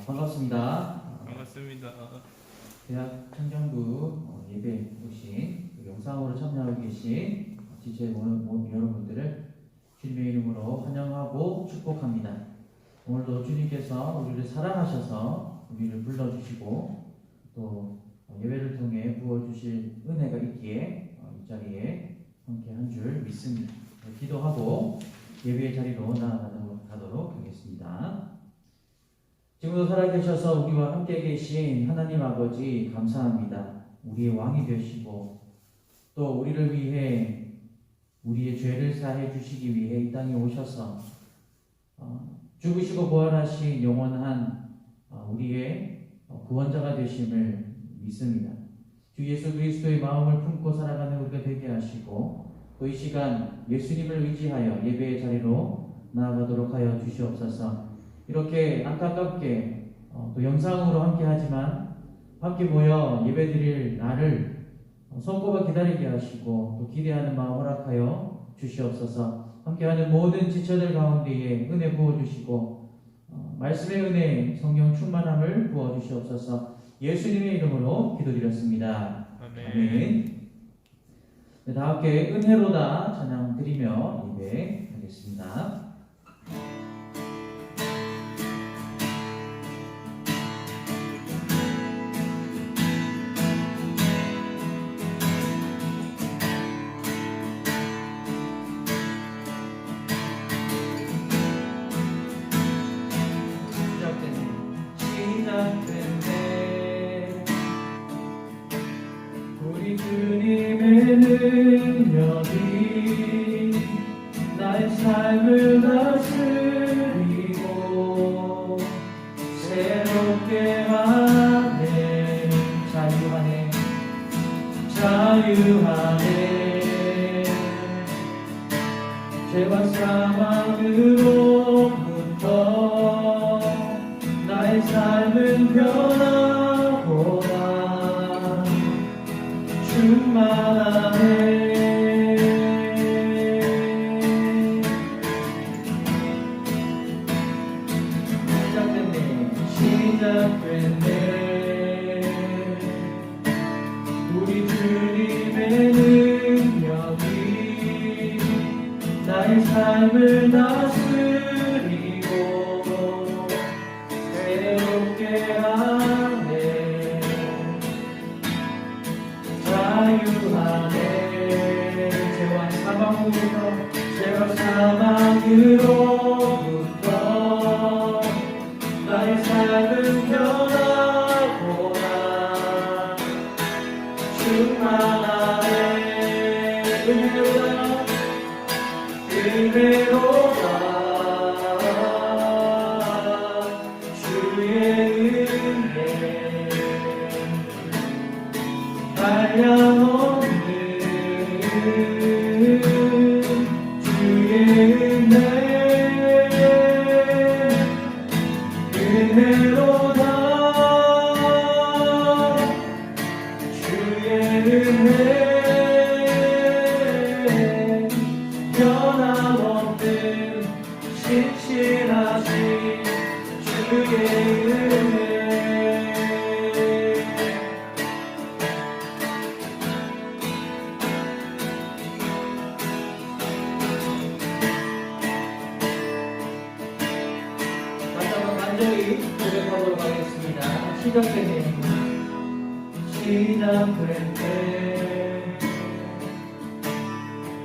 반갑습니다. 반갑습니다. 대학 청정부 예배 오신 영상으로 참여하고 계신 지체 여러분들을 주님의 이름으로 환영하고 축복합니다. 오늘도 주님께서 우리를 사랑하셔서 우리를 불러주시고 또 예배를 통해 부어주실 은혜가 있기에 이 자리에 함께 한 줄 믿습니다. 기도하고 예배의 자리로 나아가도록 하겠습니다. 지금도 살아계셔서 우리와 함께 계신 하나님 아버지 감사합니다. 우리의 왕이 되시고 또 우리를 위해 우리의 죄를 사해 주시기 위해 이 땅에 오셔서 죽으시고 부활하신 영원한 우리의 구원자가 되심을 믿습니다. 주 예수 그리스도의 마음을 품고 살아가는 우리가 되게 하시고 또 이 시간 예수님을 의지하여 예배의 자리로 나아가도록 하여 주시옵소서. 이렇게 안타깝게 또 영상으로 함께 하지만 함께 모여 예배드릴 날을 손꼽아 기다리게 하시고 또 기대하는 마음 허락하여 주시옵소서. 함께하는 모든 지체들 가운데에 은혜 부어주시고 말씀의 은혜 성령 충만함을 부어주시옵소서. 예수님의 이름으로 기도드렸습니다. 아멘. 네, 다 함께 은혜로다 찬양 드리며 예배하겠습니다. 우리 주님의 능력이 나의 삶을 다스리고 새롭게 하네. 자유하네. 죄와 사망으로부터 나의 삶은 변화보다 충만하네. 시작됐네. 우리 주님의 능력이 나의 삶을 다스리고 새롭게 하네. 자유하네. 죄와 사망으로부터 나의 삶은 변화보다 충만하네. 은혜로다 주의 은혜 한량없는 주의 은혜 은혜로다 주의 은혜 변함없는 신실하신 주의 은혜. 다시 한번 간절히 고백하도록 하겠습니다. 시작되네.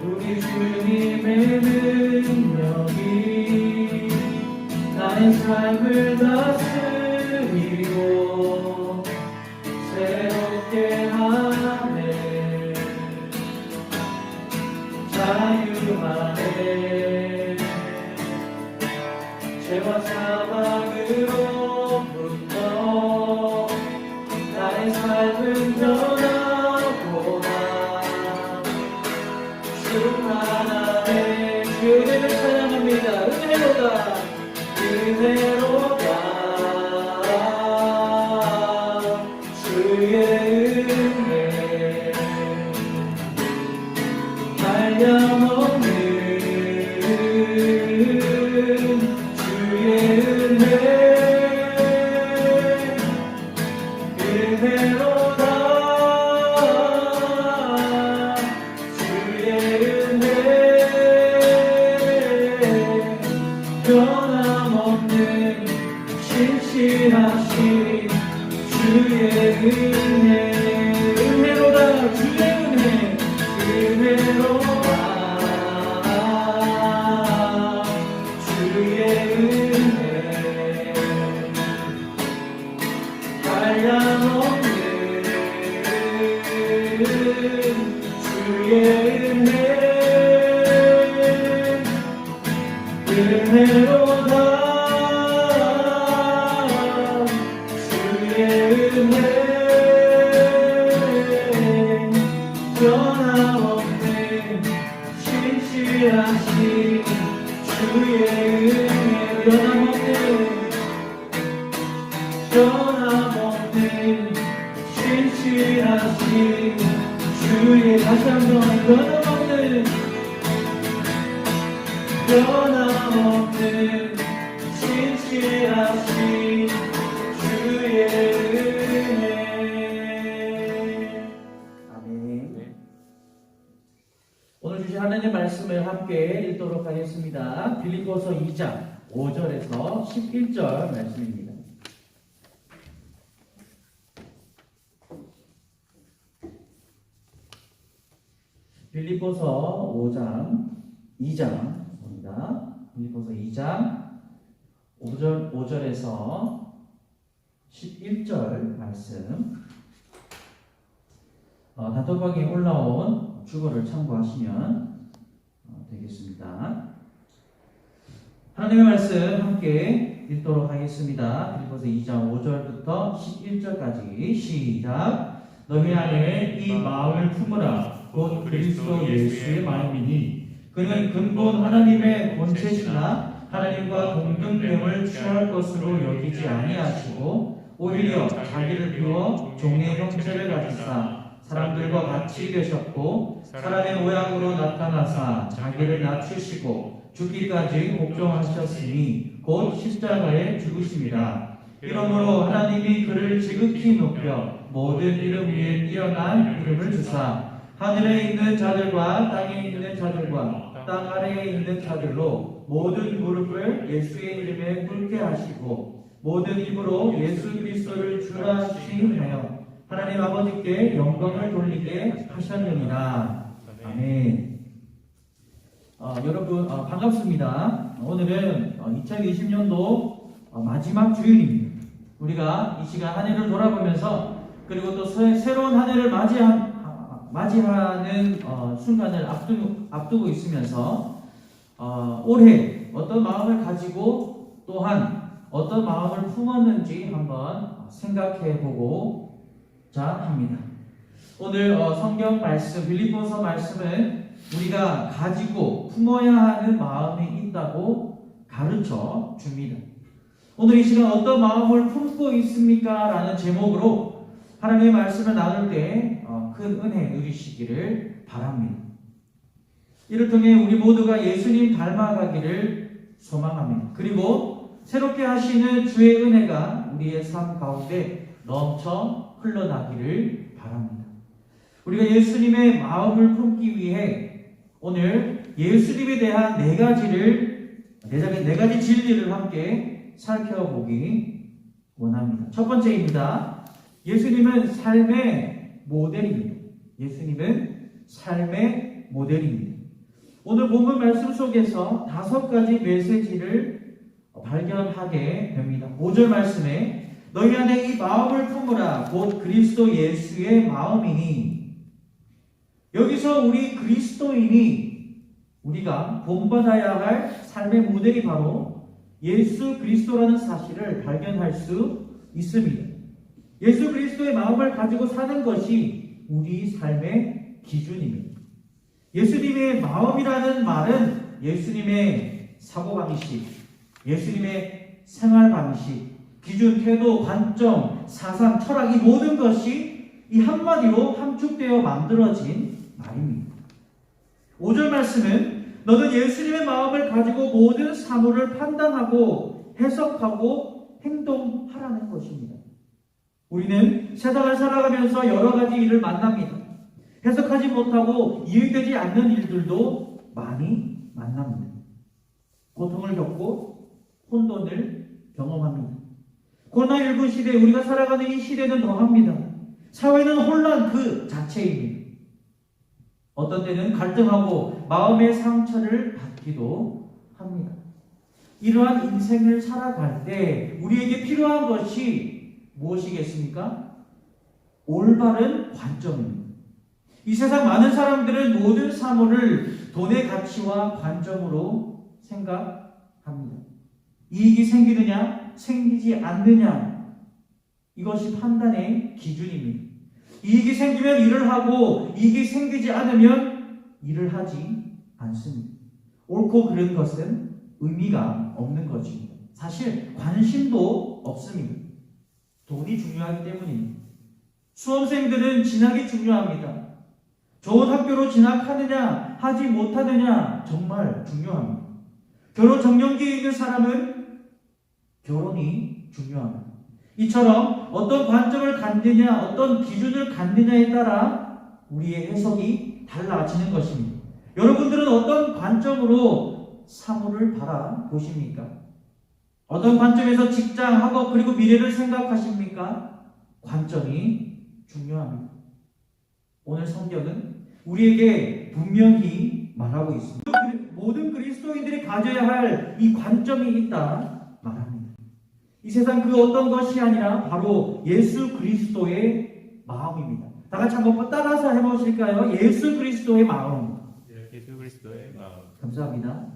우리 주님의 능력이 나의 삶을 다스리고 새롭게 하네. 자유하네. 죄와 사망으로부터 나의 삶은 변화보다 충만하네. 주의 은혜를 찬양합니다. 은혜로다 은혜로다 주의 은혜 한량없는 주의 은혜 신실하신 주의 은혜로다 주의 은혜로다 주의 은혜 한량없는 주의 은혜로다 주의 은혜 변함없는 신실하신 주의 은혜 변함없는 신실하신 주의 다시 한번 변함없는 신실하신 주의 은혜. 아멘. 오늘 주신 하나님의 말씀을 함께 읽도록 하겠습니다. 빌립보서 2장 5절에서 11절 말씀입니다. 빌립보서 2장 빌립보서 2장 5절에서 11절 말씀 단톡방에 올라온 주거를 참고하시면 되겠습니다. 하나님의 말씀 함께 읽도록 하겠습니다. 빌립보서 2장 5절부터 11절까지 시작. 너희 안에 이 마음을 품으라. 곧 그리스도 예수의 마음이니 그는 근본 하나님의 본체시나 하나님과 동등됨을 취할 것으로 여기지 아니하시고 오히려 자기를 비워 종의 형체를 가지사 사람들과 같이 되셨고 사람의 모양으로 나타나사 자기를 낮추시고 죽기까지 복종하셨으니 곧 십자가에 죽으심이라. 이러므로 하나님이 그를 지극히 높여 모든 이름 위에 뛰어난 이름을 주사 하늘에 있는 자들과 땅에 있는 자들과 땅 아래에 있는 자들로 모든 무릎을 예수의 이름에 꿇게 하시고 모든 입으로 예수 그리스도를 주라 시인하여 하나님 아버지께 영광을 돌리게 하셨느니라. 아멘. 여러분 반갑습니다. 오늘은 2020년도 마지막 주일입니다. 우리가 이 시간 한 해를 돌아보면서 그리고 또 새로운 한 해를 맞이하는 순간을 앞두고 있으면서 올해 어떤 마음을 가지고 또한 어떤 마음을 품었는지 한번 생각해 보고자 합니다. 오늘 성경 말씀 빌립보서 말씀은 우리가 가지고 품어야 하는 마음이 있다고 가르쳐 줍니다. 오늘 이 시간 어떤 마음을 품고 있습니까? 라는 제목으로 하나님의 말씀을 나눌 때 큰 은혜 누리시기를 바랍니다. 이를 통해 우리 모두가 예수님 닮아가기를 소망합니다. 그리고 새롭게 하시는 주의 은혜가 우리의 삶 가운데 넘쳐 흘러나기를 바랍니다. 우리가 예수님의 마음을 품기 위해 오늘 예수님에 대한 네 가지 진리를 함께 살펴보기 원합니다. 첫 번째입니다. 예수님은 삶의 모델입니다. 예수님은 삶의 모델입니다. 오늘 본문 말씀 속에서 5가지 메시지를 발견하게 됩니다. 5절 말씀에 너희 안에 이 마음을 품으라 곧 그리스도 예수의 마음이니 여기서 우리 그리스도인이 우리가 본받아야 할 삶의 모델이 바로 예수 그리스도라는 사실을 발견할 수 있습니다. 예수 그리스도의 마음을 가지고 사는 것이 우리 삶의 기준입니다. 예수님의 마음이라는 말은 예수님의 사고방식, 예수님의 생활방식, 기준, 태도, 관점, 사상, 철학 이 모든 것이 이 한마디로 함축되어 만들어진 말입니다. 5절 말씀은 너는 예수님의 마음을 가지고 모든 사물을 판단하고 해석하고 행동하라는 것입니다. 우리는 세상을 살아가면서 여러 가지 일을 만납니다. 해석하지 못하고 이해되지 않는 일들도 많이 만납니다. 고통을 겪고 혼돈을 경험합니다. 코로나19 시대에 우리가 살아가는 이 시대는 더합니다. 사회는 혼란 그 자체입니다. 어떤 때는 갈등하고 마음의 상처를 받기도 합니다. 이러한 인생을 살아갈 때 우리에게 필요한 것이 무엇이겠습니까? 올바른 관점입니다. 이 세상 많은 사람들은 모든 사물을 돈의 가치와 관점으로 생각합니다. 이익이 생기느냐, 생기지 않느냐, 이것이 판단의 기준입니다. 이익이 생기면 일을 하고 이익이 생기지 않으면 일을 하지 않습니다. 옳고 그른 것은 의미가 없는 것입니다. 사실 관심도 없습니다. 돈이 중요하기 때문입니다. 수험생들은 진학이 중요합니다. 좋은 학교로 진학하느냐 하지 못하느냐 정말 중요합니다. 결혼 정년기에 있는 사람은 결혼이 중요합니다. 이처럼 어떤 관점을 갖느냐, 어떤 기준을 갖느냐에 따라 우리의 해석이 달라지는 것입니다. 여러분들은 어떤 관점으로 사물을 바라보십니까? 어떤 관점에서 직장, 학업, 그리고 미래를 생각하십니까? 관점이 중요합니다. 오늘 성경은 우리에게 분명히 말하고 있습니다. 모든 그리스도인들이 가져야 할 이 관점이 있다 말합니다. 이 세상 그 어떤 것이 아니라 바로 예수 그리스도의 마음입니다. 다 같이 한번 따라서 해보실까요? 예수 그리스도의 마음. 예수 그리스도의 마음. 감사합니다.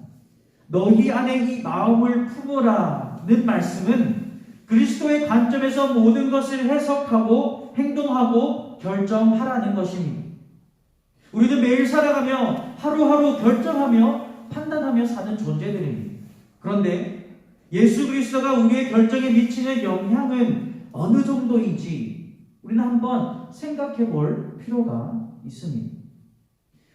너희 안에 이 마음을 품으라는 말씀은 그리스도의 관점에서 모든 것을 해석하고 행동하고 결정하라는 것입니다. 우리는 매일 살아가며 하루하루 결정하며 판단하며 사는 존재들입니다. 그런데 예수 그리스도가 우리의 결정에 미치는 영향은 어느 정도인지 우리는 한번 생각해 볼 필요가 있습니다.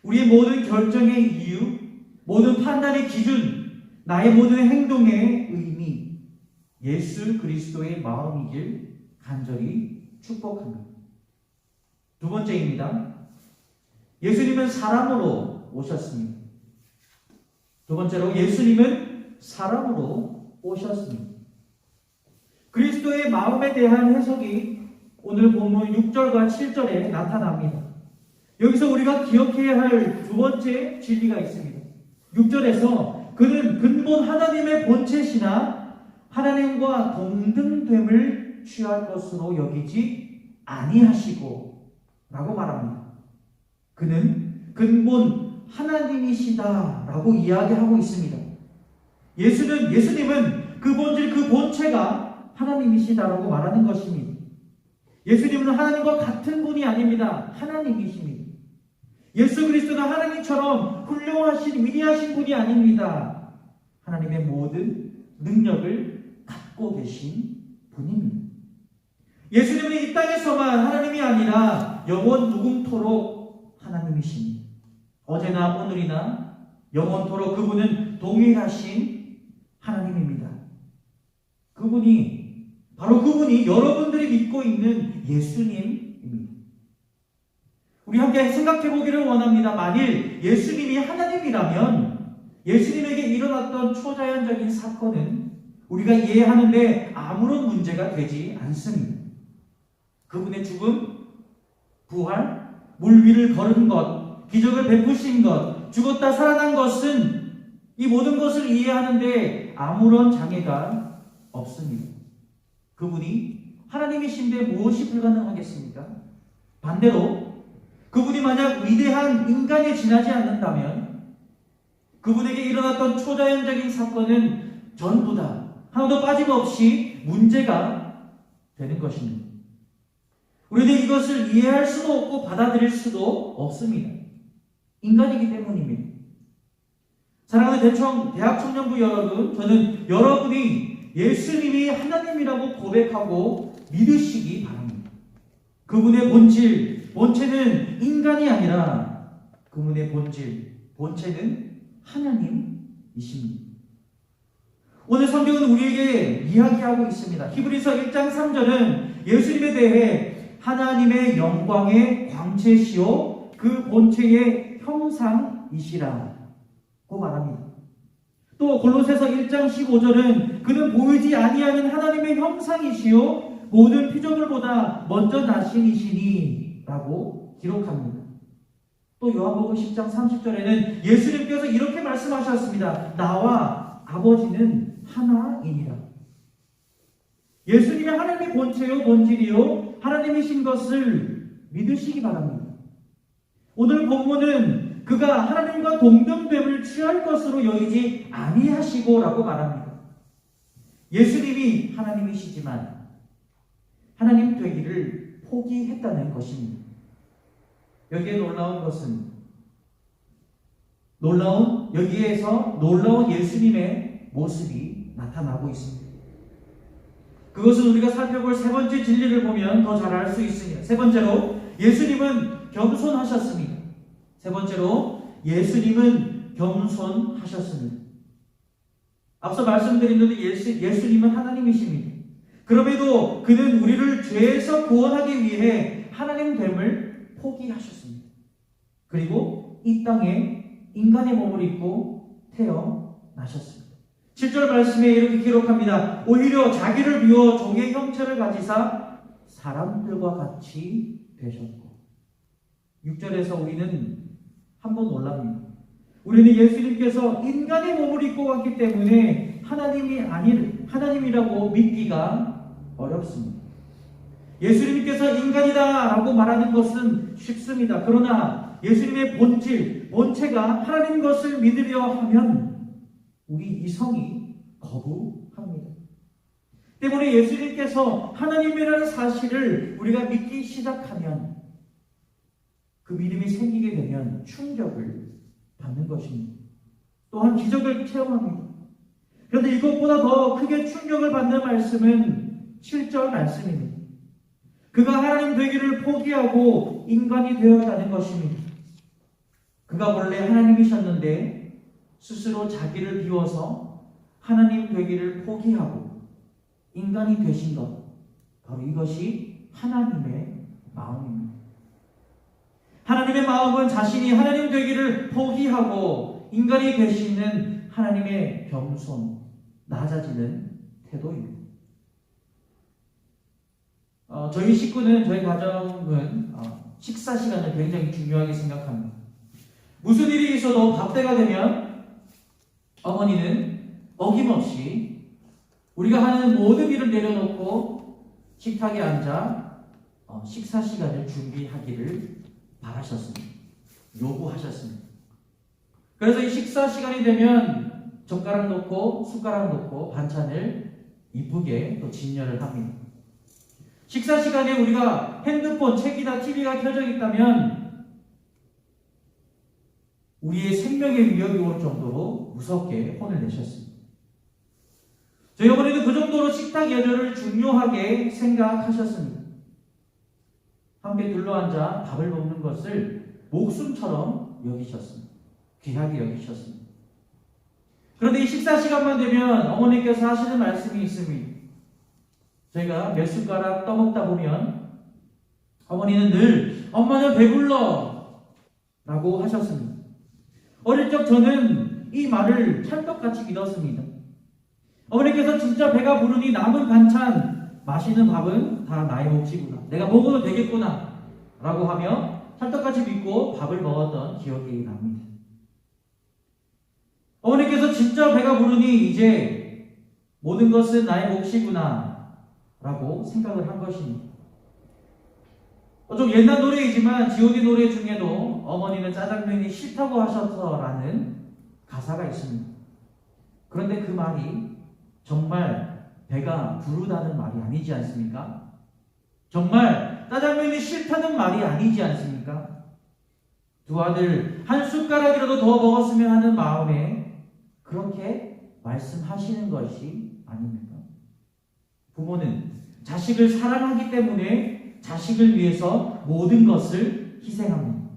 우리의 모든 결정의 이유, 모든 판단의 기준, 나의 모든 행동의 의미, 예수 그리스도의 마음이길 간절히 축복합니다. 두 번째입니다. 예수님은 사람으로 오셨습니다. 두 번째로 예수님은 사람으로 오셨습니다. 그리스도의 마음에 대한 해석이 오늘 본문 6절과 7절에 나타납니다. 여기서 우리가 기억해야 할 두 번째 진리가 있습니다. 6절에서 그는 근본 하나님의 본체시나 하나님과 동등됨을 취할 것으로 여기지 아니하시고 라고 말합니다. 그는 근본 하나님이시다 라고 이야기하고 있습니다. 예수님은 그 본질, 그 본체가 하나님이시다라고 말하는 것입니다. 예수님은 하나님과 같은 분이 아닙니다. 하나님이십니다. 예수 그리스도는 하나님처럼 훌륭하신 위대하신 분이 아닙니다. 하나님의 모든 능력을 갖고 계신 분입니다. 예수님은 이 땅에서만 하나님이 아니라 영원 무궁토록 하나님이십니다. 어제나 오늘이나 영원토록 그분은 동일하신 하나님입니다. 바로 그분이 여러분들이 믿고 있는 예수님입니다. 우리 함께 생각해 보기를 원합니다. 만일 예수님이 하나님이라면 예수님에게 일어났던 초자연적인 사건은 우리가 이해하는데 아무런 문제가 되지 않습니다. 그분의 죽음, 부활, 물 위를 걸은 것, 기적을 베푸신 것, 죽었다 살아난 것은 이 모든 것을 이해하는데 아무런 장애가 없습니다. 그분이 하나님이신데 무엇이 불가능하겠습니까? 반대로 그분이 만약 위대한 인간에 지나지 않는다면 그분에게 일어났던 초자연적인 사건은 전부 다 하나도 빠짐없이 문제가 되는 것입니다. 우리는 이것을 이해할 수도 없고 받아들일 수도 없습니다. 인간이기 때문입니다. 사랑하는 대학 청년부 여러분, 저는 여러분이 예수님이 하나님이라고 고백하고 믿으시기 바랍니다. 그분의 본체는 인간이 아니라 그분의 본체는 하나님이십니다. 오늘 성경은 우리에게 이야기하고 있습니다. 히브리서 1장 3절은 예수님에 대해 하나님의 영광의 광채시요 그 본체의 형상이시라고 말합니다. 또 골로새서 1장 15절은 그는 보이지 아니하는 하나님의 형상이시요 모든 피조물보다 먼저 나신 이시니 라고 기록합니다. 또 요한복음 10장 30절에는 예수님께서 이렇게 말씀하셨습니다. 나와 아버지는 하나이니라. 예수님이 하나님의 본체요 본질이요 하나님이신 것을 믿으시기 바랍니다. 오늘 본문은 그가 하나님과 동등됨을 취할 것으로 여기지 아니하시고 라고 말합니다. 예수님이 하나님이시지만 하나님 되기를 포기했다는 것입니다. 여기에 놀라운 것은 여기에서 놀라운 예수님의 모습이 나타나고 있습니다. 그것은 우리가 살펴볼 세 번째 진리를 보면 더 잘 알 수 있습니다. 세 번째로 예수님은 겸손하셨습니다. 세 번째로 예수님은 겸손하셨습니다. 앞서 말씀드린 대로 예수님은 하나님이십니다. 그럼에도 그는 우리를 죄에서 구원하기 위해 하나님 됨을 포기하셨습니다. 그리고 이 땅에 인간의 몸을 입고 태어나셨습니다. 7절 말씀에 이렇게 기록합니다. 오히려 자기를 비워 종의 형체를 가지사 사람들과 같이 되셨고 6절에서 우리는 한번 놀랍니다. 우리는 예수님께서 인간의 몸을 입고 왔기 때문에 하나님이라고 믿기가 어렵습니다. 예수님께서 인간이다 라고 말하는 것은 쉽습니다. 그러나 예수님의 본체가 하나님 것을 믿으려 하면 우리 이성이 거부합니다. 때문에 예수님께서 하나님이라는 사실을 우리가 믿기 시작하면 그 믿음이 생기게 되면 충격을 받는 것입니다. 또한 기적을 체험합니다. 그런데 이것보다 더 크게 충격을 받는 말씀은 7절 말씀입니다. 그가 하나님 되기를 포기하고 인간이 되었다는 것입니다. 그가 원래 하나님이셨는데 스스로 자기를 비워서 하나님 되기를 포기하고 인간이 되신 것, 바로 이것이 하나님의 마음입니다. 하나님의 마음은 자신이 하나님 되기를 포기하고 인간이 되시는 하나님의 겸손, 낮아지는 태도입니다. 저희 식구는, 저희 가정은 식사 시간을 굉장히 중요하게 생각합니다. 무슨 일이 있어도 밥때가 되면 어머니는 어김없이 우리가 하는 모든 일을 내려놓고 식탁에 앉아 식사 시간을 준비하기를 바라셨습니다. 요구하셨습니다. 그래서 이 식사 시간이 되면 젓가락 놓고 숟가락 놓고 반찬을 이쁘게 또 진열을 합니다. 식사 시간에 우리가 핸드폰, 책이나 TV가 켜져 있다면 우리의 생명에 위협이 올 정도로 무섭게 혼을 내셨습니다. 저희 어머니는 그 정도로 식탁 예절을 중요하게 생각하셨습니다. 함께 둘러앉아 밥을 먹는 것을 목숨처럼 여기셨습니다. 귀하게 여기셨습니다. 그런데 이 식사 시간만 되면 어머니께서 하시는 말씀이 있습니다. 저희가 몇 숟가락 떠먹다 보면 어머니는 늘 엄마는 배불러 라고 하셨습니다. 어릴 적 저는 이 말을 찰떡같이 믿었습니다. 어머니께서 진짜 배가 부르니 남은 반찬, 맛있는 밥은 다 나의 몫이구나, 내가 먹어도 되겠구나 라고 하며 찰떡같이 믿고 밥을 먹었던 기억이 납니다. 어머니께서 진짜 배가 부르니 이제 모든 것은 나의 몫이구나 라고 생각을 한 것입니다. 좀 옛날 노래이지만 G.O.D 노래 중에도 어머니는 짜장면이 싫다고 하셔서라는 가사가 있습니다. 그런데 그 말이 정말 배가 부르다는 말이 아니지 않습니까? 정말 짜장면이 싫다는 말이 아니지 않습니까? 두 아들 한 숟가락이라도 더 먹었으면 하는 마음에 그렇게 말씀하시는 것이 아닙니까? 부모는 자식을 사랑하기 때문에 자식을 위해서 모든 것을 희생합니다.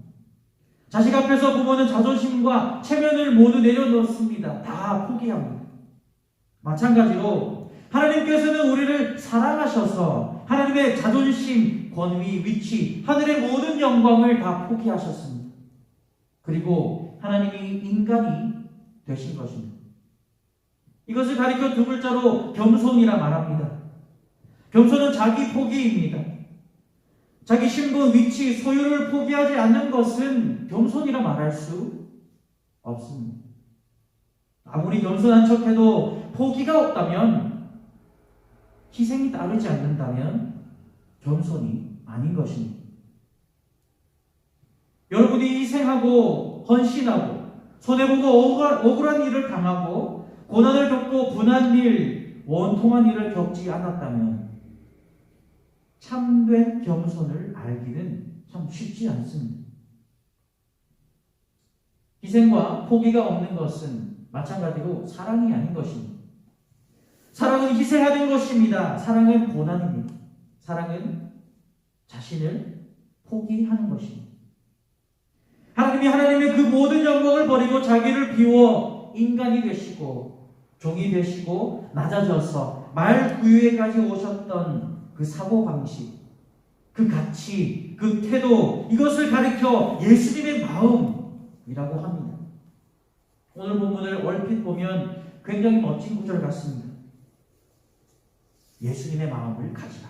자식 앞에서 부모는 자존심과 체면을 모두 내려놓습니다. 다 포기합니다. 마찬가지로 하나님께서는 우리를 사랑하셔서 하나님의 자존심, 권위, 위치, 하늘의 모든 영광을 다 포기하셨습니다. 그리고 하나님이 인간이 되신 것입니다. 이것을 가리켜 두 글자로 겸손이라 말합니다. 겸손은 자기 포기입니다. 자기 신분, 위치, 소유를 포기하지 않는 것은 겸손이라 말할 수 없습니다. 아무리 겸손한 척해도 포기가 없다면, 희생이 따르지 않는다면 겸손이 아닌 것입니다. 여러분이 희생하고 헌신하고 손해보고 억울한 일을 당하고 고난을 겪고 분한 일, 원통한 일을 겪지 않았다면 참된 겸손을 알기는 참 쉽지 않습니다. 희생과 포기가 없는 것은 마찬가지로 사랑이 아닌 것입니다. 사랑은 희생하는 것입니다. 사랑은 고난입니다. 사랑은 자신을 포기하는 것입니다. 하나님이 하나님의 그 모든 영광을 버리고 자기를 비워 인간이 되시고 종이 되시고 낮아져서 말 구유에까지 오셨던 그 사고방식, 그 가치, 그 태도, 이것을 가리켜 예수님의 마음이라고 합니다. 오늘 본문을 얼핏 보면 굉장히 멋진 구절 같습니다. 예수님의 마음을 가지라.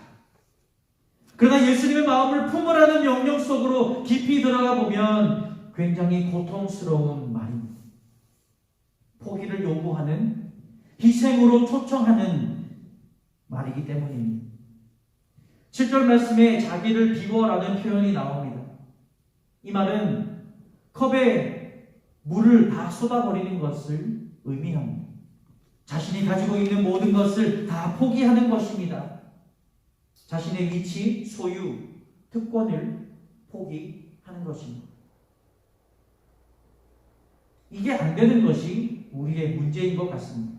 그러나 예수님의 마음을 품으라는 명령 속으로 깊이 들어가 보면 굉장히 고통스러운 말입니다. 포기를 요구하는, 희생으로 초청하는 말이기 때문입니다. 7절 말씀에 자기를 비워라는 표현이 나옵니다. 이 말은 컵에 물을 다 쏟아버리는 것을 의미합니다. 자신이 가지고 있는 모든 것을 다 포기하는 것입니다. 자신의 위치, 소유, 특권을 포기하는 것입니다. 이게 안 되는 것이 우리의 문제인 것 같습니다.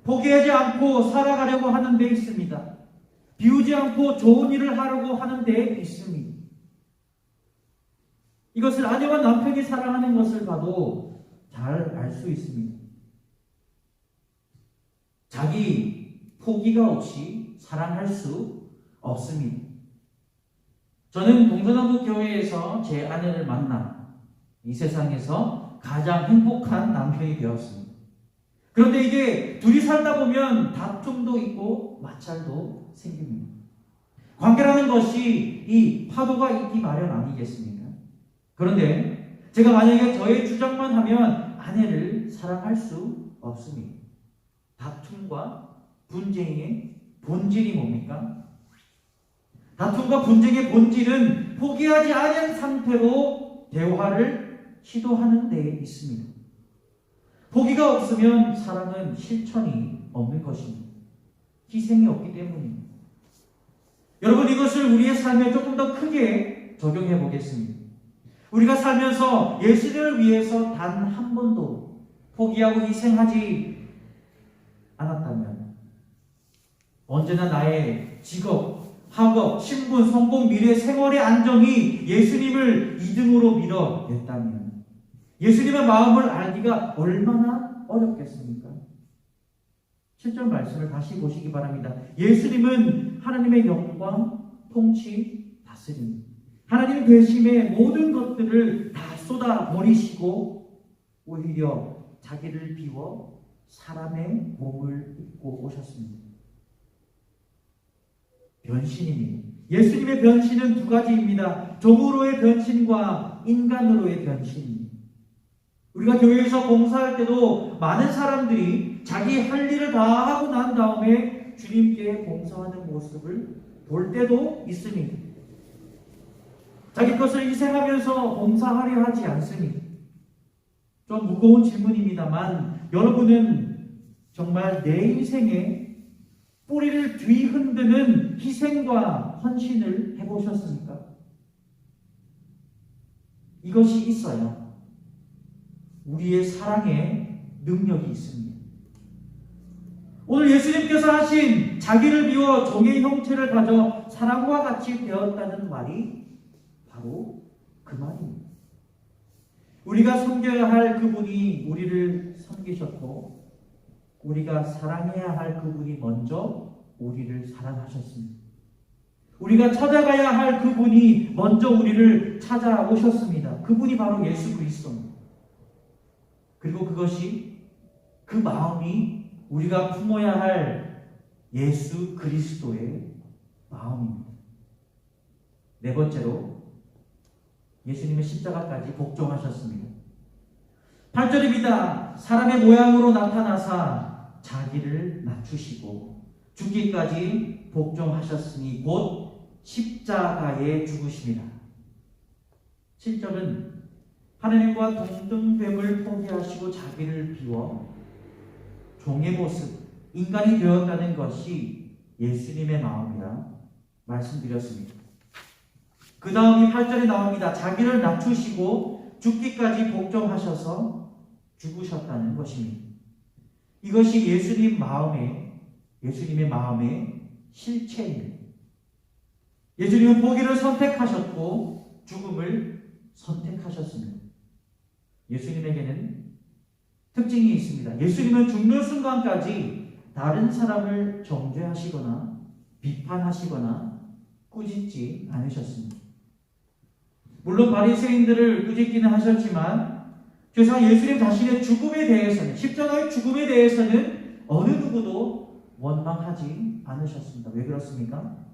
포기하지 않고 살아가려고 하는 데 있습니다. 비우지 않고 좋은 일을 하려고 하는 데 있습니다. 이것을 아내와 남편이 사랑하는 것을 봐도 잘 알 수 있습니다. 자기 포기가 없이 사랑할 수 없습니다. 저는 동서남북 교회에서 제 아내를 만나 이 세상에서 가장 행복한 남편이 되었습니다. 그런데 이게 둘이 살다 보면 다툼도 있고 마찰도 생깁니다. 관계라는 것이 이 파도가 있기 마련 아니겠습니까? 그런데 제가 만약에 저의 주장만 하면 아내를 사랑할 수 없습니다. 다툼과 분쟁의 본질이 뭡니까? 다툼과 분쟁의 본질은 포기하지 않은 상태로 대화를 시도하는 데 있습니다. 포기가 없으면 사랑은 실천이 없는 것입니다. 희생이 없기 때문입니다. 여러분, 이것을 우리의 삶에 조금 더 크게 적용해 보겠습니다. 우리가 살면서 예수님을 위해서 단 한 번도 포기하고 희생하지 않았다면 언제나 나의 직업, 학업, 신분, 성공, 미래, 생활의 안정이 예수님을 2등으로 밀어냈다면 예수님의 마음을 알기가 얼마나 어렵겠습니까? 7절 말씀을 다시 보시기 바랍니다. 예수님은 하나님의 영광, 통치, 다스림, 하나님 되심의 모든 것들을 다 쏟아버리시고 오히려 자기를 비워 사람의 몸을 입고 오셨습니다. 변신입니다. 예수님의 변신은 두 가지입니다. 종으로의 변신과 인간으로의 변신입니다. 우리가 교회에서 봉사할 때도 많은 사람들이 자기 할 일을 다 하고 난 다음에 주님께 봉사하는 모습을 볼 때도 있습니다. 자기 것을 희생하면서 봉사하려 하지 않습니다. 좀 무거운 질문입니다만 여러분은 정말 내 인생에 뿌리를 뒤흔드는 희생과 헌신을 해보셨습니까? 이것이 있어야 우리의 사랑의 능력이 있습니다. 오늘 예수님께서 하신 자기를 비워 종의 형체를 가져 사람과 같이 되었다는 말이 바로 그 말입니다. 우리가 섬겨야 할 그분이 우리를 섬기셨고 우리가 사랑해야 할 그분이 먼저 우리를 사랑하셨습니다. 우리가 찾아가야 할 그분이 먼저 우리를 찾아오셨습니다. 그분이 바로 예수 그리스도입니다. 그리고 그것이 그 마음이 우리가 품어야 할 예수 그리스도의 마음입니다. 네 번째로 예수님의 십자가까지 복종하셨습니다. 8절입니다. 사람의 모양으로 나타나사 자기를 낮추시고 죽기까지 복종하셨으니 곧 십자가에 죽으십니다. 7절은 하나님과 동등됨을 포기하시고 자기를 비워 종의 모습, 인간이 되었다는 것이 예수님의 마음이라 말씀드렸습니다. 그 다음이 8절에 나옵니다. 자기를 낮추시고 죽기까지 복종하셔서 죽으셨다는 것입니다. 이것이 예수님의 마음의 실체입니다. 예수님은 포기를 선택하셨고 죽음을 선택하셨습니다. 예수님에게는 특징이 있습니다. 예수님은 죽는 순간까지 다른 사람을 정죄하시거나 비판하시거나 꾸짖지 않으셨습니다. 물론 바리새인들을 꾸짖기는 하셨지만 죄상 예수님 자신의 죽음에 대해서는, 십자가의 죽음에 대해서는 어느 누구도 원망하지 않으셨습니다. 왜 그렇습니까?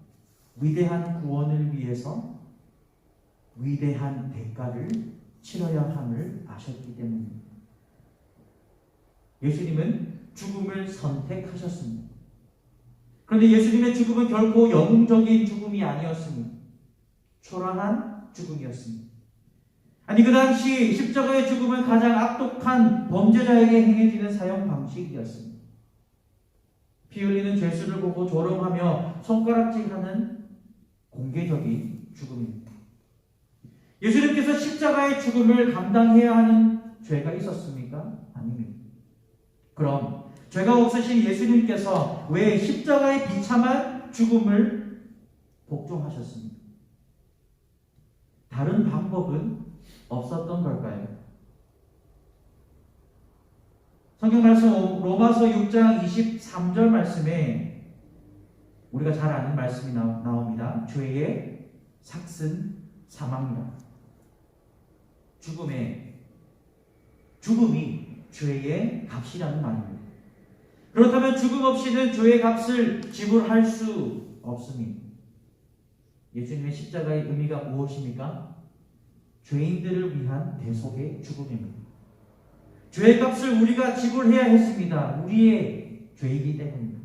위대한 구원을 위해서 위대한 대가를 치러야 함을 아셨기 때문입니다. 예수님은 죽음을 선택하셨습니다. 그런데 예수님의 죽음은 결코 영웅적인 죽음이 아니었습니다. 초라한 죽음이었습니다. 아니, 그 당시 십자가의 죽음은 가장 악독한 범죄자에게 행해지는 사형 방식이었습니다. 피 흘리는 죄수를 보고 조롱하며 손가락질하는 공개적인 죽음입니다. 예수님께서 십자가의 죽음을 감당해야 하는 죄가 있었습니까? 아닙니다. 그럼 죄가 없으신 예수님께서 왜 십자가의 비참한 죽음을 복종하셨습니까? 다른 방법은 없었던 걸까요? 성경 말씀 로마서 6장 23절 말씀에 우리가 잘 아는 말씀이 나옵니다. 죄의 삭은 사망이라. 죽음이 죄의 값이라는 말입니다. 그렇다면 죽음 없이는 죄의 값을 지불할 수 없습니다. 예수님의 십자가의 의미가 무엇입니까? 죄인들을 위한 대속의 죽음입니다. 죄의 값을 우리가 지불해야 했습니다. 우리의 죄이기 때문입니다.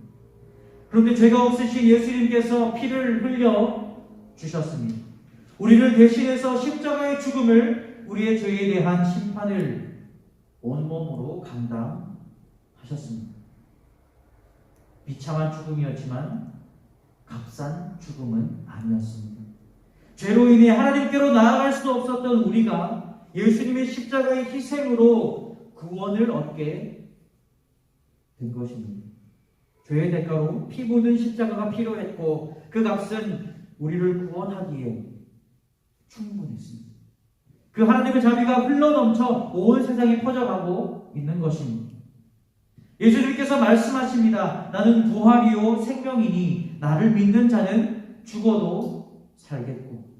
그런데 죄가 없으신 예수님께서 피를 흘려 주셨습니다. 우리를 대신해서 십자가의 죽음을, 우리의 죄에 대한 심판을 온몸으로 감당하셨습니다. 비참한 죽음이었지만 값싼 죽음은 아니었습니다. 죄로 인해 하나님께로 나아갈 수 없었던 우리가 예수님의 십자가의 희생으로 구원을 얻게 된 것입니다. 죄의 대가로 피 묻은 십자가가 필요했고 그 값은 우리를 구원하기에 충분했습니다. 그 하나님의 자비가 흘러넘쳐 온 세상에 퍼져가고 있는 것입니다. 예수님께서 말씀하십니다. 나는 부활이요 생명이니 나를 믿는 자는 죽어도 살겠고.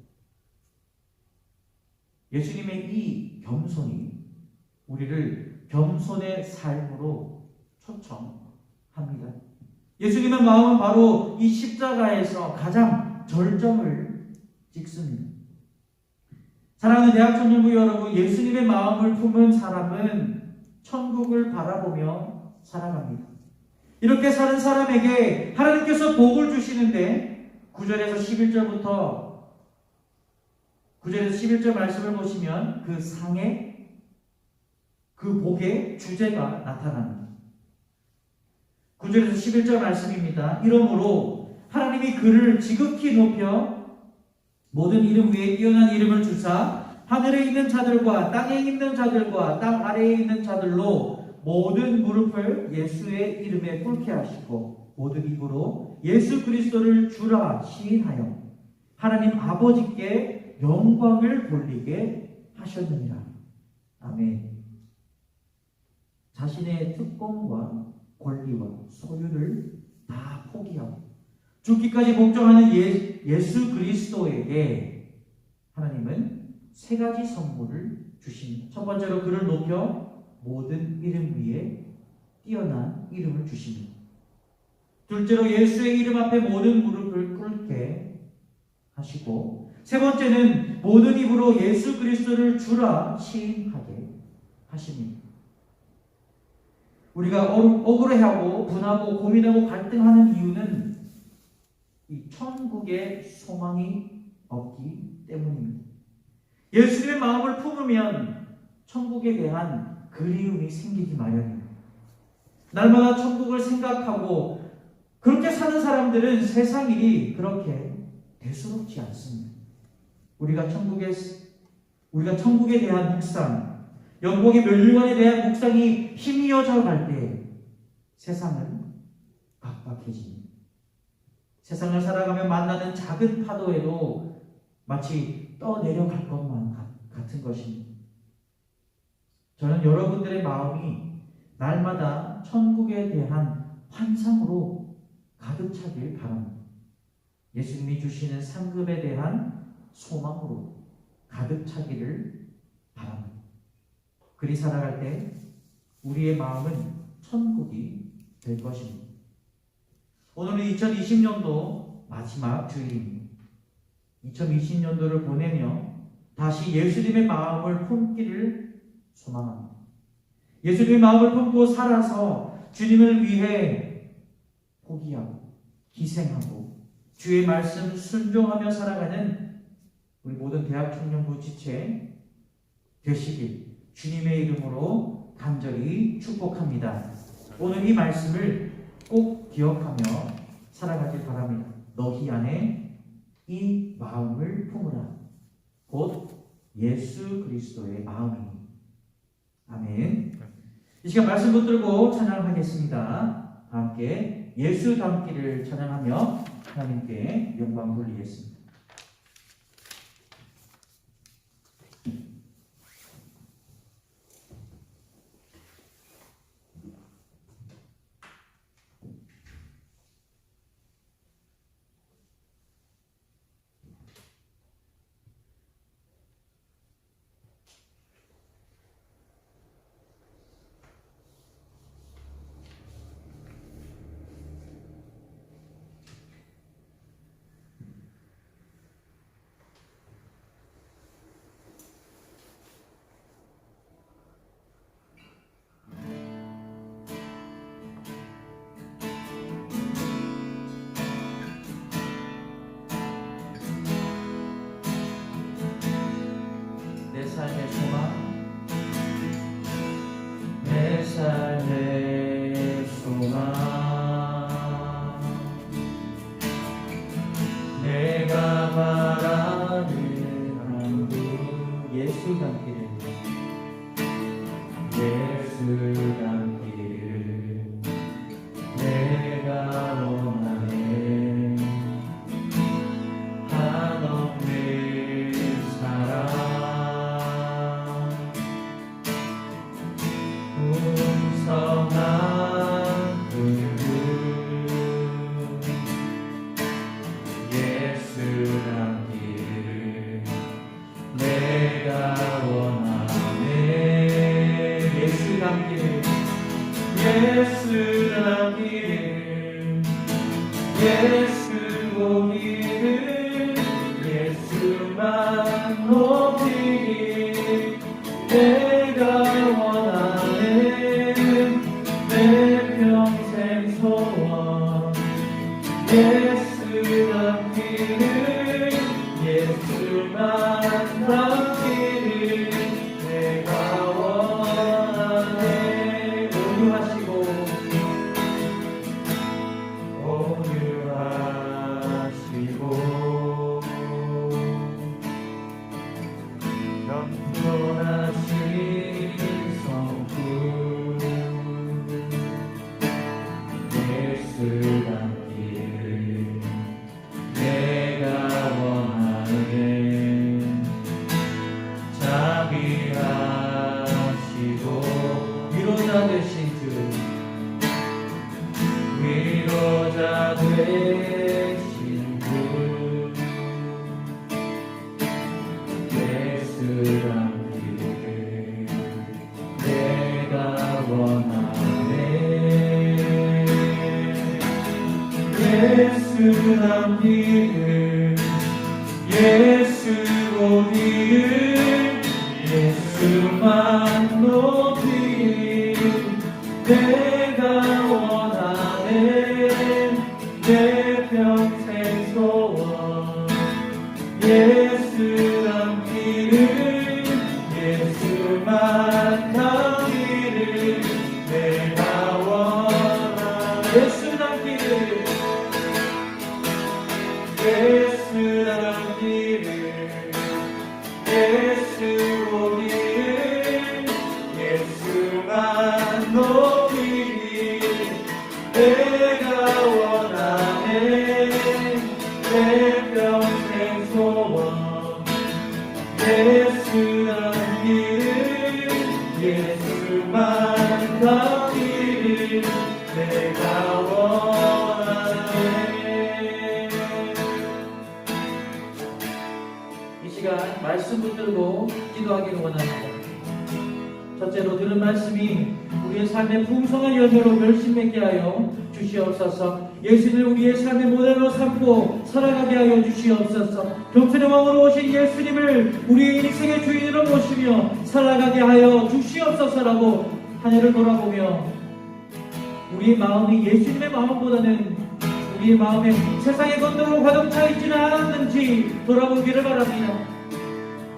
예수님의 이 겸손이 우리를 겸손의 삶으로 초청합니다. 예수님의 마음은 바로 이 십자가에서 가장 절정을 찍습니다. 사랑하는 대학청년부 여러분, 예수님의 마음을 품은 사람은 천국을 바라보며 살아갑니다. 이렇게 사는 사람에게 하나님께서 복을 주시는데 9절에서 11절 말씀을 보시면 그 상에, 그 복의 주제가 나타납니다. 9절에서 11절 말씀입니다. 이러므로 하나님이 그를 지극히 높여 모든 이름 위에 뛰어난 이름을 주사 하늘에 있는 자들과 땅에 있는 자들과 땅 아래에 있는 자들로 모든 무릎을 예수의 이름에 꿇게 하시고 모든 입으로 예수 그리스도를 주라 시인하여 하나님 아버지께 영광을 돌리게 하셨느니라. 아멘. 자신의 특권과 권리와 소유를 다 포기하고 죽기까지 복종하는 예수 그리스도에게 하나님은 세 가지 선물을 주십니다. 첫 번째로 그를 높여 모든 이름 위에 뛰어난 이름을 주십니다. 둘째로 예수의 이름 앞에 모든 무릎을 꿇게 하시고, 세 번째는 모든 입으로 예수 그리스도를 주라 시인하게 하십니다. 우리가 억울해하고 분하고 고민하고 갈등하는 이유는 이 천국의 소망이 없기 때문입니다. 예수님의 마음을 품으면 천국에 대한 그리움이 생기기 마련입니다. 날마다 천국을 생각하고 그렇게 사는 사람들은 세상 일이 그렇게 대수롭지 않습니다. 우리가 천국에 대한 묵상, 영광의 멸류관에 대한 묵상이 힘이어져 갈 때 세상은 각박해집니다. 세상을 살아가며 만나는 작은 파도에도 마치 떠내려갈 것만 같은 것입니다. 저는 여러분들의 마음이 날마다 천국에 대한 환상으로 가득 차길 바랍니다. 예수님이 주시는 상급에 대한 소망으로 가득 차기를 바랍니다. 그리 살아갈 때 우리의 마음은 천국이 될 것입니다. 오늘은 2020년도 마지막 주일입니다. 2020년도를 보내며 다시 예수님의 마음을 품기를 소망합니다. 예수님의 마음을 품고 살아서 주님을 위해 포기하고 희생하고 주의 말씀 순종하며 살아가는 우리 모든 대학 청년부 지체 되시길 주님의 이름으로 간절히 축복합니다. 오늘 이 말씀을 꼭 기억하며 살아가길 바랍니다. 너희 안에 이 마음을 품으라. 곧 예수 그리스도의 마음이니. 아멘. 이 시간 말씀 붙들고 찬양하겠습니다. 함께 예수 닮기를 찬양하며 하나님께 영광 돌리겠습니다. 내 삶의 소망, 내 삶의 소망, 내가 바라는 한국 예수 닮기를, 예수 닮기를 내가 원하네. 한없는 사랑 풍성한 그분 예수 닮기를 내가 원하네. 예수 닮기를, 예수 닮기를, 예수 보기를, 예수만 높이길 내가 원하네. 내 평생 소원 예수 닮기를, 예수만 닮기를 내가 원하네. 온유하시고 겸손하신 성품 예수 닮기를 내가 원하네. 자비하시고 위로자 되신 주, 위로자 되신 주 예수 닮기를 내가 원하네. 예수 남기를 예수 보기를 예수만 높이길 내가 원하네 내 평생 소원 예수 남기를 예수만 남기를 내가 원하네 예수 남기를 예수 남기를 예수 보기를 예수만 높이길 내가 원하네 내 평생 소원 예수 남기를 예수만 남기를 내가 원하네. 이 시간 말씀 붙들고 기도하기를 원합니다. 첫째로 들은 말씀이 우리의 삶의 풍성한 열매로 결심 맺게 하여 주시옵소서. 예수를 우리의 삶의 모델로 삼고 살아가게 하여 주시옵소서. 겸손의 왕으로 오신 예수님을 우리의 인생의 주인으로 모시며 살아가게 하여 주시옵소서라고 한 해를 돌아보며 우리의 마음이 예수님의 마음보다는 우리의 마음에 세상의 것들로 가득 차 있지는 않았는지 돌아보기를 바랍니다.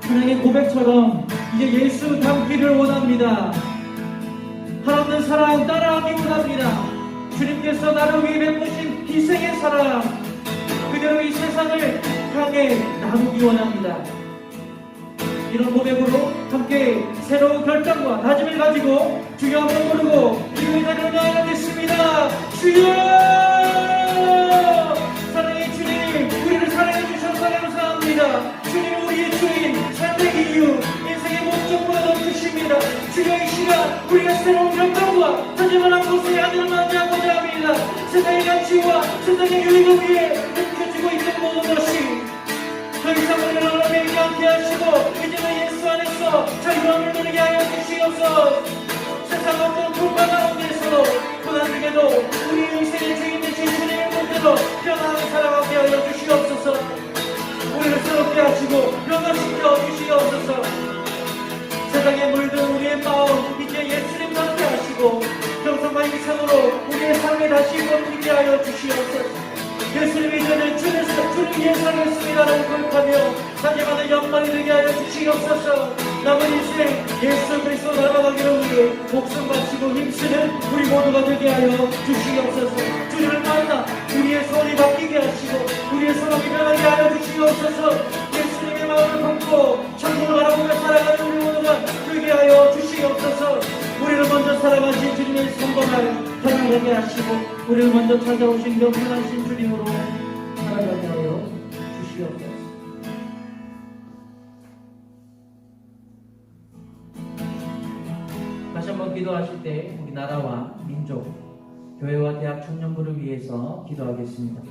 하나님의 고백처럼 이제 예수 닮기를 원합니다. 한없는 사랑 따라하기 원합니다. 주님께서 나를 위해 베푸신 희생의 사랑 그대로 이 세상을 향해 나누기 원합니다. 이런 고백으로 함께 새로운 결단과 다짐을 가지고 주여 한번 부르고 기도의 자리로 나아가겠습니다. 주여 사랑의 주님 우리를 사랑해 주셔서 감사합니다. 주님 우리의 주인 삶의 이유 인생의 목적보다 넘으십니다. 주여 이 시간 우리가 새로운 결단과 다짐을 한 곳에 하늘을 만나고자 합니다. 세상의 가치와 세상의 유익을 위해 펼쳐지고 있는 모든 것이 더 이상 우리를 어려매이지 않게 하시고 이제는 예수 안에서 자유함을 누리게 하여 주시옵소서. 세상 어떤 불과 가운데서도 고난중에도 우리 인생의 주인 되신 주님의 본대로 평안하게 살아가게 하여 주시옵소서. 우리를 새롭게 하시고 변화시켜 주시옵소서. 세상에 물든 우리의 마음 이제 예수님 함께 하시고 평생과 이상으로 우리의 삶에 다시 번지게 하여 주시옵소서. 예수님이 저는 주를 위해 살겠습니다라고 고백하며 하나님의 영광이 되게 하여 주시옵소서. 남은 인생 예수 그리스도 나아가기를 위해 목숨 바치고 힘쓰는 우리 모두가 되게 하여 주시옵소서. 주를 만나 우리의 소원이 바뀌게 하시고 우리의 소원이 변하게 하여 주시옵소서. 예수님의 마음을 품고 천국을 바라보며 살아가는 우리 모두가 되게 하여 주시옵소서. 우리를 먼저 살아가신 주님의 성공을 편안하게 하시고 우리를 먼저 찾아오신 겸손하신 주님으로 살아가게 하여 주시옵소서. 다시 한번 기도하실 때 우리 나라와 민족, 교회와 대학 청년부를 위해서 기도하겠습니다.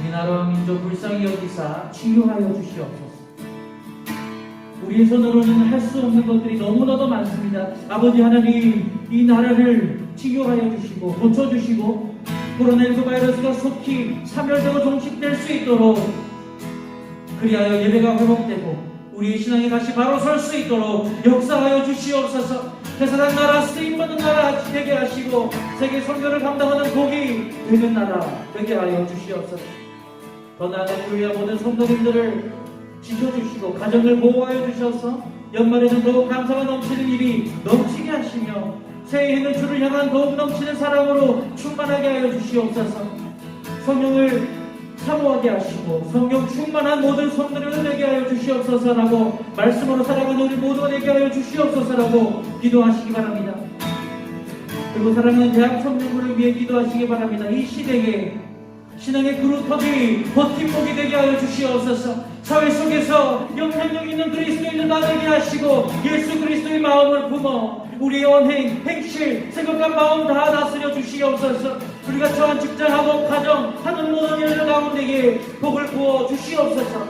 우리나라와 민족 불쌍히 여기사 치유하여 주시옵소서. 우리의 손으로는 할 수 없는 것들이 너무나도 많습니다. 아버지 하나님, 이 나라를 치유하여 주시고 고쳐주시고 코로나19 바이러스가 속히 사멸되고 종식될 수 있도록 그리하여 예배가 회복되고 우리의 신앙이 다시 바로 설 수 있도록 역사하여 주시옵소서. 세상 나라 쓰임받는 나라 되게 하시고 세계 선교를 감당하는 복이 되는 나라 되게 하여 주시옵소서. 더 나아가 교회와 모든 성도님들을 지켜주시고 가정을 보호하여 주셔서 연말에는 더욱 감사가 넘치는 일이 넘치게 하시며 새해에는 주를 향한 더욱 넘치는 사랑으로 충만하게 하여 주시옵소서. 성령을 사모하게 하시고 성령 충만한 모든 성도를 되게 하여 주시옵소서라고 말씀으로 살아가는 우리 모두가 되게 하여 주시옵소서라고 기도하시기 바랍니다. 그리고 사랑하는 대학 청년부를 위해 기도하시기 바랍니다. 이 시대에 신앙의 그루터기 버팀목이 되게 하여 주시옵소서. 사회 속에서 영향력 있는 그리스도인을 나되게 하시고 예수 그리스도의 마음을 품어 우리의 언행, 행실, 생각과 마음 다 다스려 주시옵소서. 우리가 처한 직장하고 가정 하는 모든 일들 가운데에 복을 부어 주시옵소서.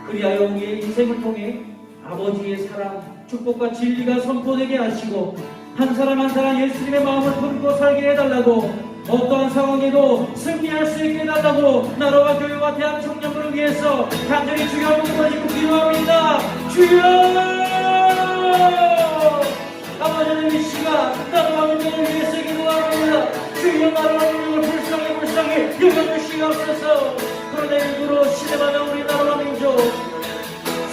그리하여 우리의 인생을 통해 아버지의 사랑, 축복과 진리가 선포되게 하시고 한 사람 한 사람 예수님의 마음을 품고 살게 해달라고 어떠한 상황에도 승리할 수 있게 해달라고 나라와 교회와 대학 청년부를 위해서 간절히 주여 한번 가지고 기도합니다. 주여! 아버지는 이 시간 나라와 민족을 위해서 기도합니다. 주여 나라와 민족을 불쌍히 여겨주시옵소서. 코로나19로 시대마다 우리 나라와 민족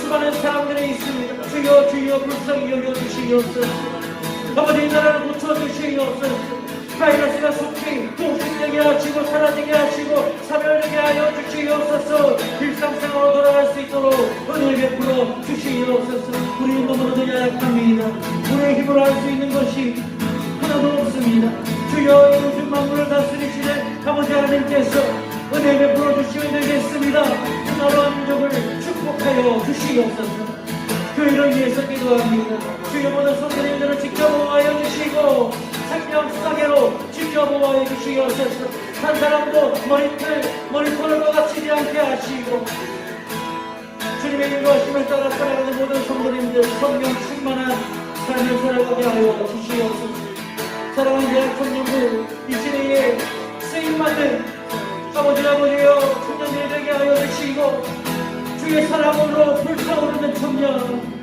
수많은 사람들이 있습니다. 주여 불쌍히 여겨주시옵소서. 아버지 이 나라를 고쳐주시옵소서. 바이러스가 속히 통신되게 하시고 사라지게 하시고 사멸되게 하여 주시옵소서. 일상생활로 돌아갈 수 있도록 은혜를 베풀어 주시옵소서. 우리는 너무나도 연약합니다. 우리의 힘으로 할 수 있는 것이 하나도 없습니다. 주여 이 우주 만물을 다스리시는 아버지 하나님께서 은혜 베풀어 주시면 되겠습니다. 그 나라와 민족을 축복하여 주시옵소서. 교회를 위해서 기도합니다. 주여 모든 성도님들을 지켜보호하여 주시고 생명 수사계로 지켜보호하여 주시옵소서. 한 사람도 머리털을 놓아치지 않게 하시고 주님의 인도하심을 따라 살아가는 모든 성도님들 성령 충만한 삶을 살아가게 하여 주시옵소서. 사랑하는 대학 청년부 이 시대에 쓰임받는 아버지여 청년들이 되게 하여 주시고 주의 사랑으로 불타오르는 청년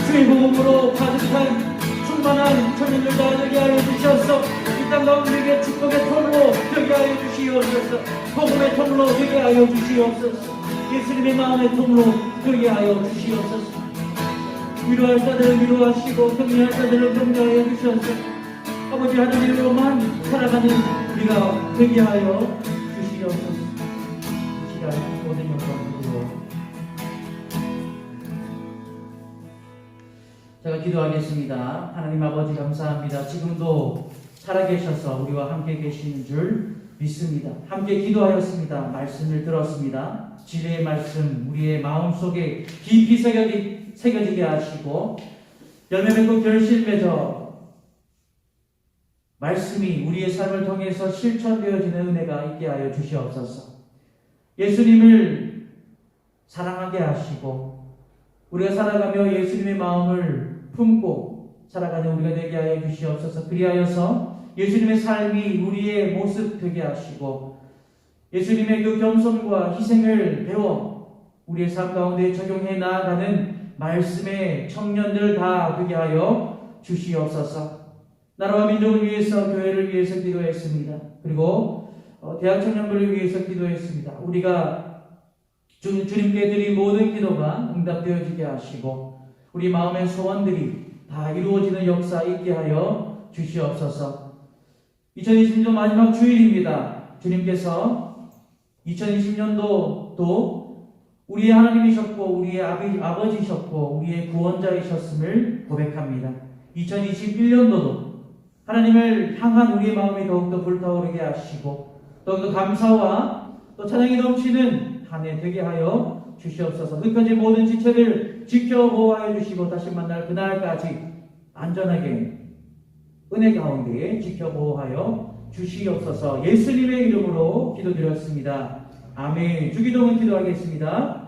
주의 복음으로 가득한 충만한 청년들 다 되게 하여 주셔서 이 땅 가운데에 축복의 통로 되게 하여 주시옵소서. 복음의 통로 되게 하여 주시옵소서. 예수님의 마음의 통로 되게 하여 주시옵소서. 위로할 자들을 위로하시고 격려할 자들을 격려하여 주셔서 아버지 하나님으로만 살아가는 우리가 되게 하여 주시옵소서. 이 시간 모든 영광으로 제가 기도하겠습니다. 하나님 아버지 감사합니다. 지금도 살아계셔서 우리와 함께 계시는 줄 믿습니다. 함께 기도하였습니다. 말씀을 들었습니다. 진리의 말씀 우리의 마음속에 깊이 새겨지게 하시고 열매 맺고 결실 맺어 말씀이 우리의 삶을 통해서 실천되어지는 은혜가 있게 하여 주시옵소서. 예수님을 사랑하게 하시고 우리가 살아가며 예수님의 마음을 품고 살아가는 우리가 되게 하여 주시옵소서. 그리하여서 예수님의 삶이 우리의 모습 되게 하시고 예수님의 그 겸손과 희생을 배워 우리의 삶 가운데 적용해 나아가는 말씀의 청년들 다 되게 하여 주시옵소서. 나라와 민족을 위해서 교회를 위해서 기도했습니다. 그리고 대학 청년부를 위해서 기도했습니다. 우리가 주님께 드린 모든 기도가 응답되어지게 하시고 우리 마음의 소원들이 다 이루어지는 역사 있게 하여 주시옵소서. 2020년 마지막 주일입니다. 주님께서 2020년도 또 우리의 하나님이셨고 우리의 아버지셨고 우리의 구원자이셨음을 고백합니다. 2021년도도 하나님을 향한 우리의 마음이 더욱더 불타오르게 하시고 더욱더 감사와 또 찬양이 넘치는 한 해 되게 하여 주시옵소서. 흩어진 모든 지체를 지켜보호하여 주시고 다시 만날 그날까지 안전하게 은혜 가운데 지켜보호하여 주시옵소서. 예수님의 이름으로 기도드렸습니다. 아멘. 주기도문 기도하겠습니다.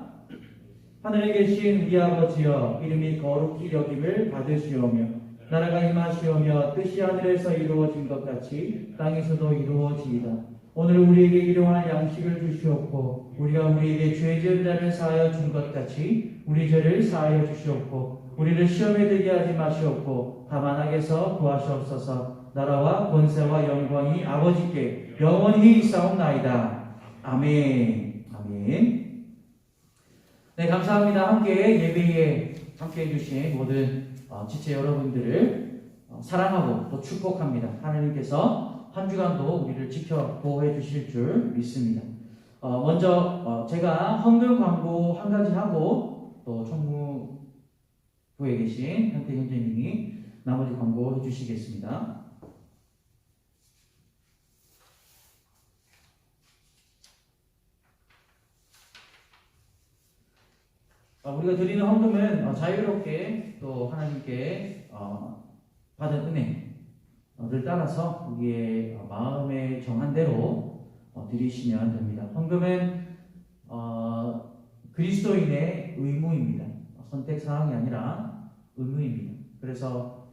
하늘에 계신 우리 아버지여 이름이 거룩히 여김을 받으시오며 나라가 임하시오며 뜻이 하늘에서 이루어진 것 같이 땅에서도 이루어지이다. 오늘 우리에게 일용할 양식을 주시옵고 우리가 우리에게 죄 지은 자를 사하여 준 것 같이 우리 죄를 사하여 주시옵고 우리를 시험에 들게 하지 마시옵고 다만 악에서 구하시옵소서. 나라와 권세와 영광이 아버지께 영원히 있사옵나이다. 아멘. 아멘. 네, 감사합니다. 함께 예배에 함께 해주신 모든 지체 여러분들을 사랑하고 또 축복합니다. 하나님께서 한 주간도 우리를 지켜 보호해 주실 줄 믿습니다. 먼저 제가 헌금 광고 한 가지 하고 또 총무부에 계신 현태 형제님이 나머지 광고 해주시겠습니다. 우리가 드리는 헌금은 자유롭게 또 하나님께 받은 은혜를 따라서 우리의 마음에 정한 대로 드리시면 됩니다. 헌금은 그리스도인의 의무입니다. 선택사항이 아니라 의무입니다. 그래서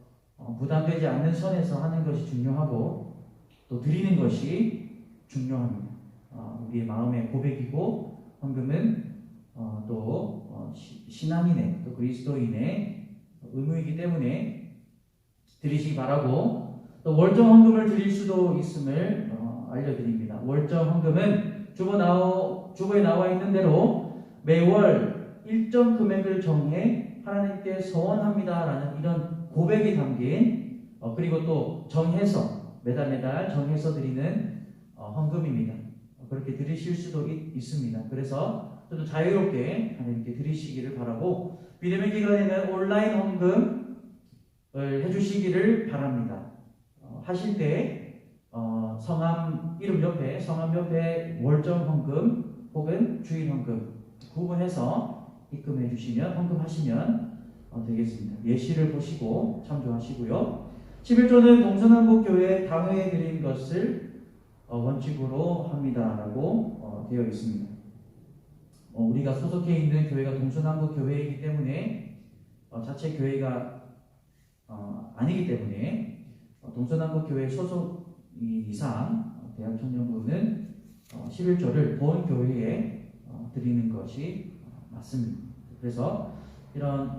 부담되지 않는 선에서 하는 것이 중요하고 또 드리는 것이 중요합니다. 우리의 마음의 고백이고 헌금은 신앙인의 또 그리스도인의 의무이기 때문에 드리시기 바라고 또 월정 헌금을 드릴 수도 있음을 알려드립니다. 월정 헌금은 주보에 나와 있는 대로 매월 일정 금액을 정해 하나님께 서원합니다라는 이런 고백이 담긴 그리고 또 정해서 매달 정해서 드리는 헌금입니다. 그렇게 드리실 수도 있습니다. 그래서 저도 자유롭게 하나님께 드리시기를 바라고 믿음의 기간에는 온라인 헌금을 해주시기를 바랍니다. 하실 때 성함 이름 옆에 성함 옆에 월정 헌금 혹은 주일 헌금 구분해서 입금해 주시면 헌금하시면 되겠습니다. 예시를 보시고 참조하시고요. 11조는 동서남북교회 당회에 드린 것을 원칙으로 합니다라고 되어 있습니다. 우리가 소속해 있는 교회가 동서남북 교회이기 때문에 자체 교회가 아니기 때문에 동서남북 교회 소속 이상 대학청년부는 11조를 본 교회에 드리는 것이 맞습니다. 그래서 이런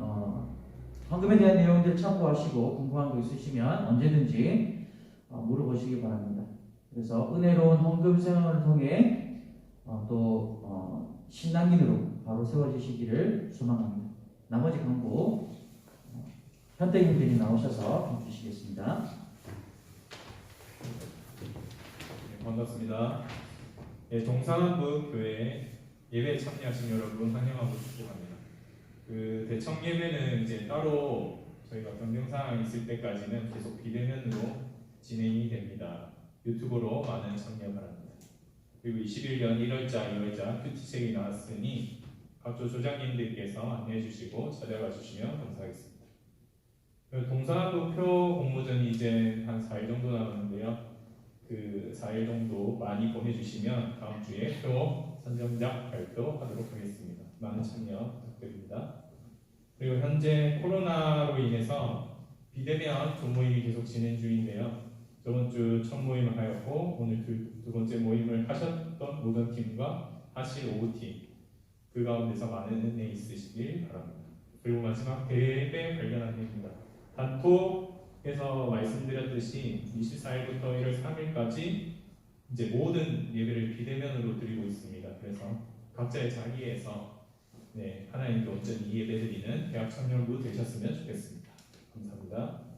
헌금에 대한 내용들 참고하시고 궁금한 거 있으시면 언제든지 물어보시기 바랍니다. 그래서 은혜로운 헌금 생활을 통해 또 신앙인으로 바로 세워지시기를 소망합니다. 나머지 광고 현대인들이 나오셔서 해주시겠습니다. 네, 반갑습니다. 네, 동서남북 교회 예배에 참여하신 여러분 환영하고 축복합니다. 그 대청 예배는 이제 따로 저희가 변경 사항이 있을 때까지는 계속 비대면으로 진행이 됩니다. 유튜브로 많은 참여 바랍니다. 그리고 21년 1월자, 2월자 큐티책이 나왔으니 각조 조장님들께서 안내해 주시고 찾아가 주시면 감사하겠습니다. 동서남북표 공모전이 이제 한 4일 정도 남았는데요. 그 4일 정도 많이 보내주시면 다음 주에 표 선정작 발표하도록 하겠습니다. 많은 참여 부탁드립니다. 그리고 현재 코로나로 인해서 비대면 조모임이 계속 진행 중인데요. 저번 주 첫 모임을 하였고 오늘 두 번째 모임을 하셨던 모든 팀과 하실 오후팀 그 가운데서 많은 은혜 있으시길 바랍니다. 그리고 마지막 대회 관련 안내입니다. 단톡에서 말씀드렸듯이 24일부터 1월 3일까지 이제 모든 예배를 비대면으로 드리고 있습니다. 그래서 각자의 자리에서 하나님께 온전히 예배드리는 대학 청년부 되셨으면 좋겠습니다. 감사합니다.